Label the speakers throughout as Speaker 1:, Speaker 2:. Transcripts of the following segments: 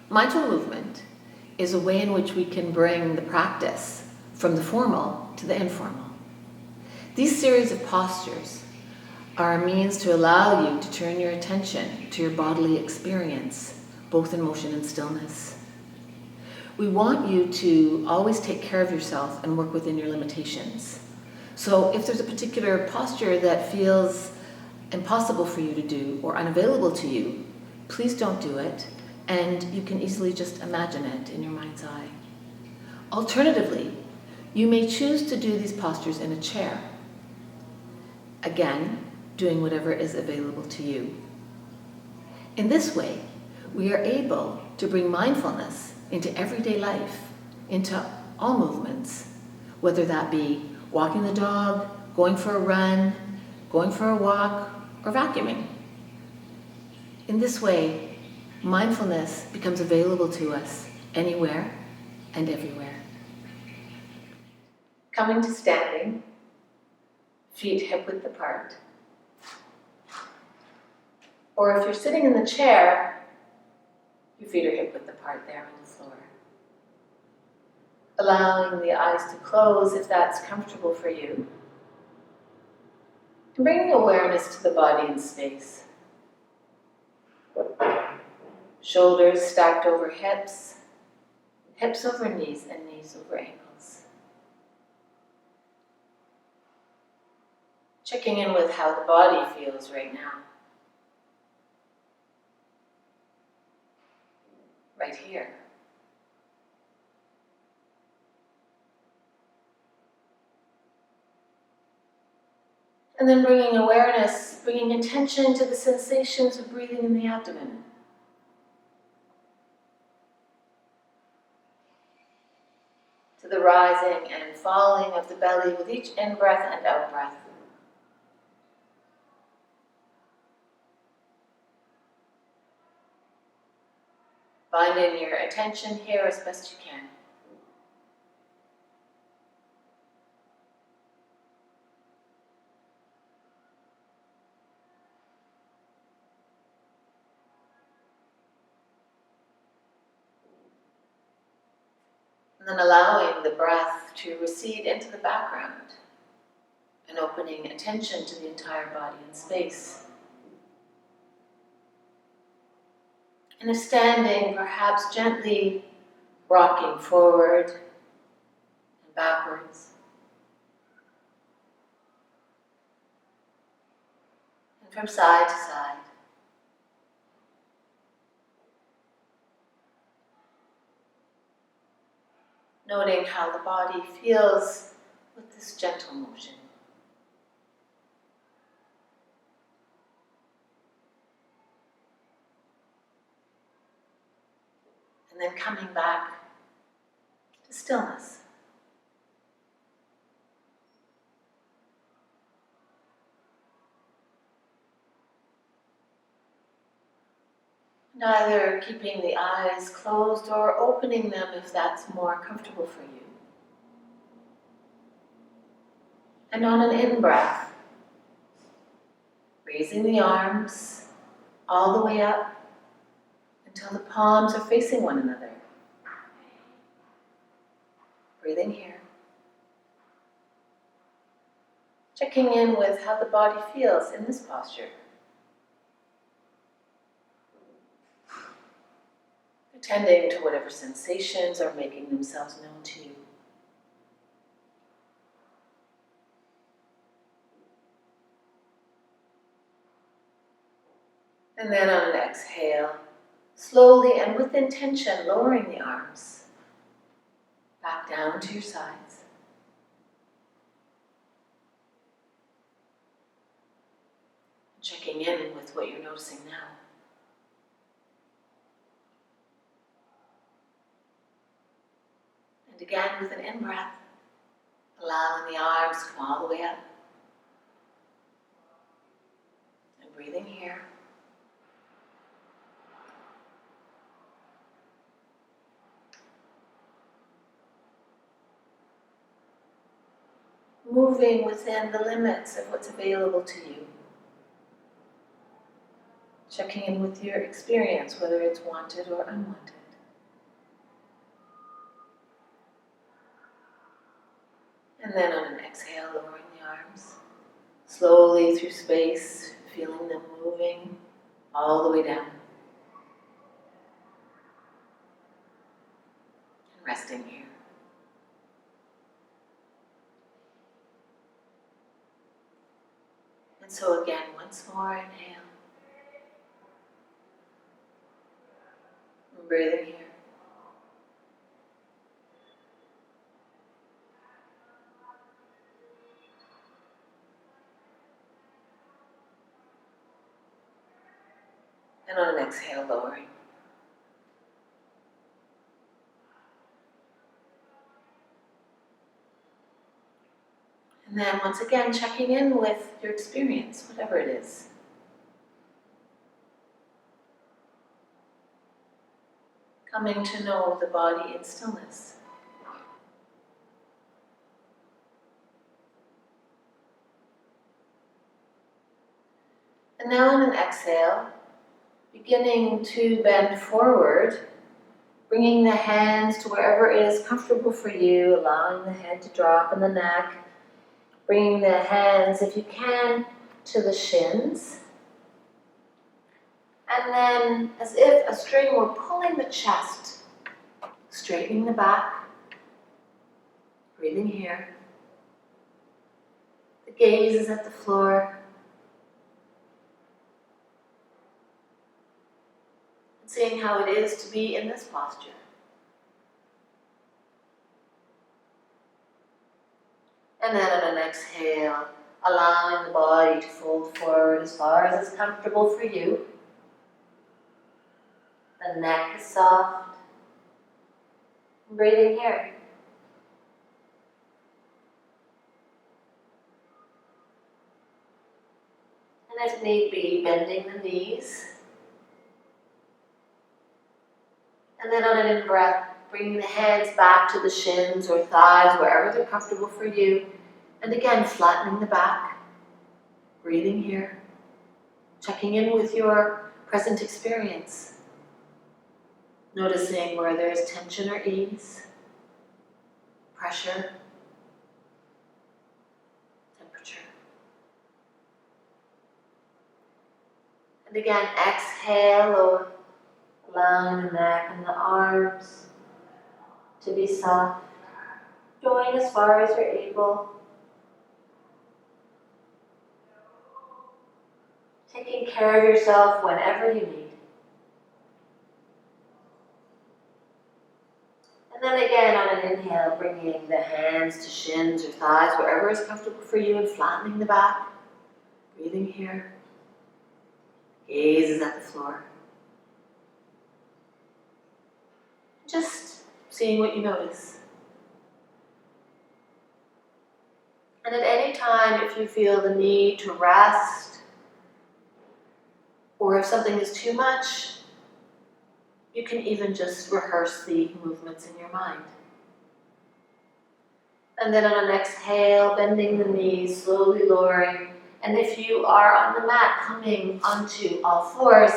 Speaker 1: Mindful movement is a way in which we can bring the practice from the formal to the informal. These series of postures are a means to allow you to turn your attention to your bodily experience, both in motion and stillness. We want you to always take care of yourself and work within your limitations. So if there's a particular posture that feels impossible for you to do or unavailable to you, please don't do it, and you can easily just imagine it in your mind's eye. Alternatively, you may choose to do these postures in a chair. Again, doing whatever is available to you. In this way, we are able to bring mindfulness into everyday life, into all movements, whether that be walking the dog, going for a run, going for a walk, or vacuuming. In this way, mindfulness becomes available to us anywhere and everywhere. Coming to standing, feet hip-width apart. Or if you're sitting in the chair, your feet are hip-width apart there on the floor. Allowing the eyes to close if that's comfortable for you. And bringing awareness to the body and space. Shoulders stacked over hips, hips over knees, and knees over ankles. Checking in with how the body feels right now. Right here. And then bringing awareness, bringing attention to the sensations of breathing in the abdomen. To the rising and falling of the belly with each in-breath and out-breath. Finding your attention here as best you can. And then allowing the breath to recede into the background and opening attention to the entire body and space. And if standing, perhaps gently rocking forward and backwards. And from side to side. Noting how the body feels with this gentle motion. And then coming back to stillness. And either keeping the eyes closed or opening them if that's more comfortable for you. And on an in-breath, raising the arms all the way up until the palms are facing one another. Breathing here. Checking in with how the body feels in this posture. Attending to whatever sensations are making themselves known to you. And then on an exhale, slowly and with intention, lowering the arms back down to your sides. Checking in with what you're noticing now. And again with an in-breath, allowing the arms to come all the way up. And breathing here. Moving within the limits of what's available to you. Checking in with your experience, whether it's wanted or unwanted. And then on an exhale, lowering the arms, slowly through space, feeling them moving all the way down. And resting here. And so again, once more, inhale. And breathing here. And on an exhale, lowering. And then once again, checking in with your experience, whatever it is. Coming to know the body in stillness. And now on an exhale, beginning to bend forward, bringing the hands to wherever is comfortable for you, allowing the head to drop in the neck, bringing the hands, if you can, to the shins. And then, as if a string were pulling the chest, straightening the back, breathing here. The gaze is at the floor. And seeing how it is to be in this posture. And then on an exhale, allowing the body to fold forward as far as is comfortable for you. The neck is soft. Breathing here. And if need be, bending the knees. And then on an in-breath, bringing the hands back to the shins or thighs, wherever they're comfortable for you. And again, flattening the back. Breathing here. Checking in with your present experience. Noticing where there's tension or ease, pressure, temperature. And again, exhale, allowing the neck and the arms to be soft, going as far as you're able. Taking care of yourself whenever you need. And then again, on an inhale, bringing the hands to shins or thighs, wherever is comfortable for you, and flattening the back. Breathing here. Gaze is at the floor. Just seeing what you notice. And at any time, if you feel the need to rest, or if something is too much, you can even just rehearse the movements in your mind. And then on an exhale, bending the knees, slowly lowering. And if you are on the mat, coming onto all fours.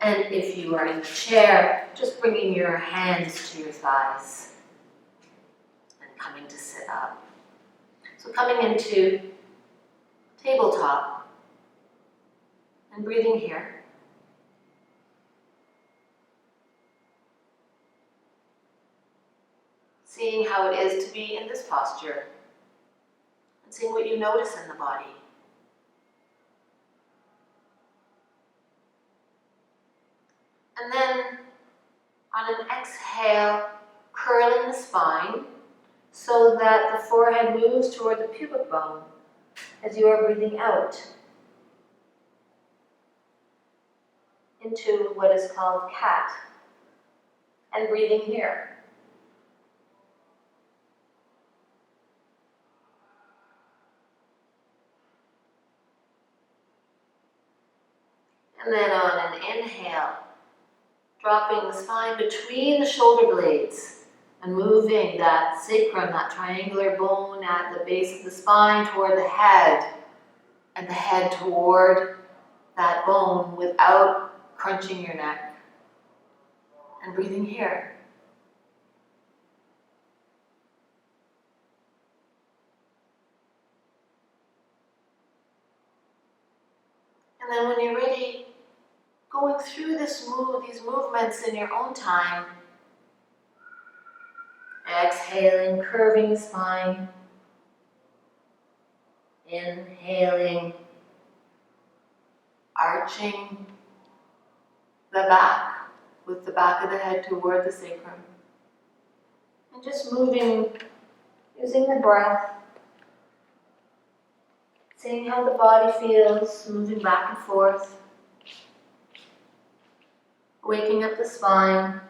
Speaker 1: And if you are in the chair, just bringing your hands to your thighs. And coming to sit up. So coming into tabletop. And breathing here. Seeing how it is to be in this posture, and seeing what you notice in the body. And then, on an exhale, curling the spine so that the forehead moves toward the pubic bone as you are breathing out into what is called cat, and breathing here. And then on an inhale, dropping the spine between the shoulder blades and moving that sacrum, that triangular bone at the base of the spine toward the head, and the head toward that bone without crunching your neck. And breathing here. going through these movements in your own time. Exhaling, curving the spine. Inhaling, arching the back with the back of the head toward the sacrum. And just moving, using the breath, seeing how the body feels, moving back and forth, waking up the spine.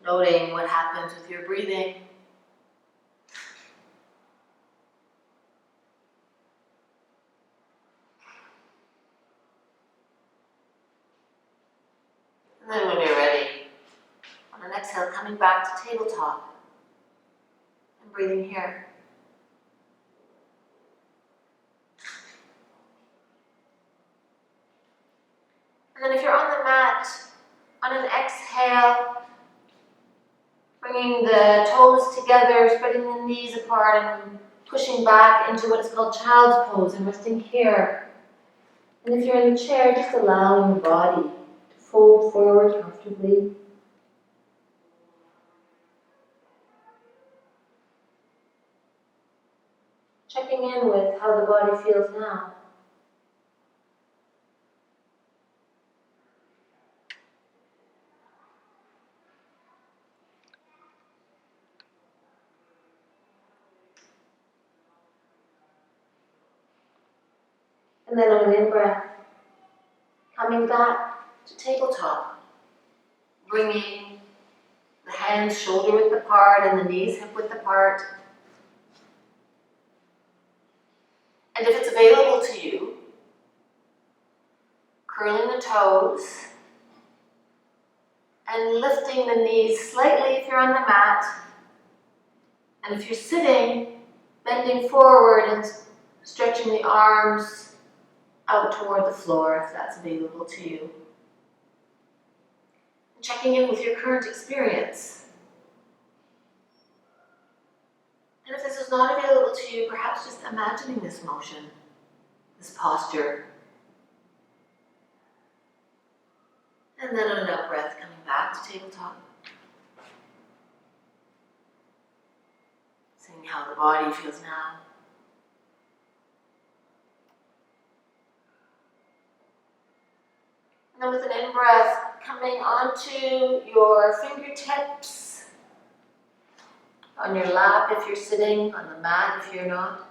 Speaker 1: Noting what happens with your breathing. And then when you're ready, on an exhale, coming back to tabletop and breathing here. And then if you're on the mat, on an exhale, bringing the toes together, spreading the knees apart and pushing back into what is called child's pose and resting here. And if you're in the chair, just allowing your body to fold forward comfortably. Checking in with how the body feels now. And then on an in-breath, coming back to tabletop, bringing the hands shoulder width apart and the knees hip width apart. And if it's available to you, curling the toes and lifting the knees slightly if you're on the mat. And if you're sitting, bending forward and stretching the arms out toward the floor if that's available to you. And checking in with your current experience. And if this is not available to you, perhaps just imagining this motion, this posture. And then on an out breath, coming back to tabletop. Seeing how the body feels now. And then with an in-breath, coming onto your fingertips, on your lap if you're sitting, on the mat if you're not.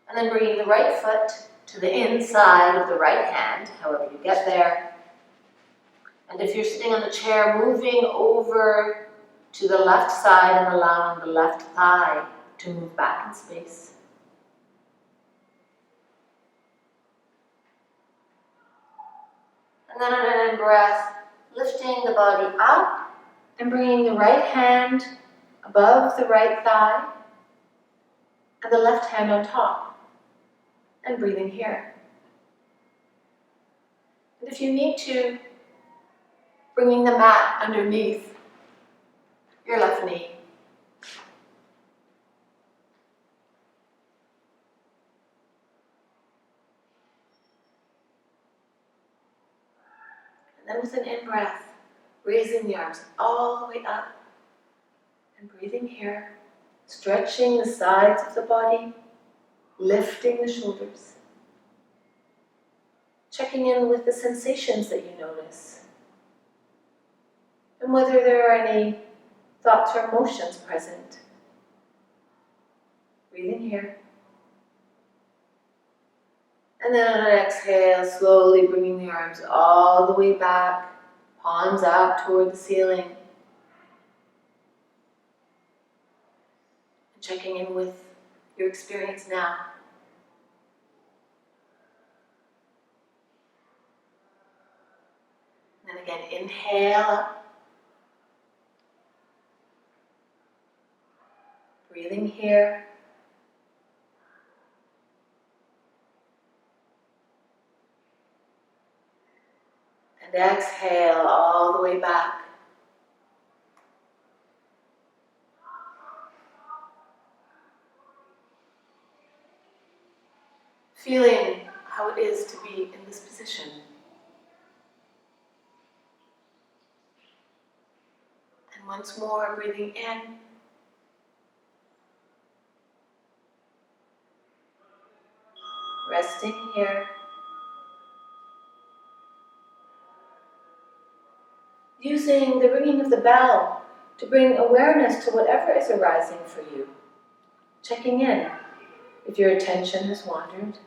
Speaker 1: And then bringing the right foot to the inside of the right hand, however you get there. And if you're sitting on the chair, moving over to the left side and allowing the left thigh to move back in space. And then on an in-breath, lifting the body up and bringing the right hand above the right thigh and the left hand on top and breathing here. And if you need to, bringing the mat underneath your left knee. And then with an in-breath, raising the arms all the way up and breathing here, stretching the sides of the body, lifting the shoulders, checking in with the sensations that you notice, and whether there are any thoughts or emotions present. Breathing here. And then on an exhale, slowly bringing the arms all the way back, palms out toward the ceiling. And checking in with your experience now. And then again, inhale up. Breathing here. And exhale all the way back. feeling how it is to be in this position. And once more, breathing in. Resting here. Using the ringing of the bell to bring awareness to whatever is arising for you. Checking in if your attention has wandered.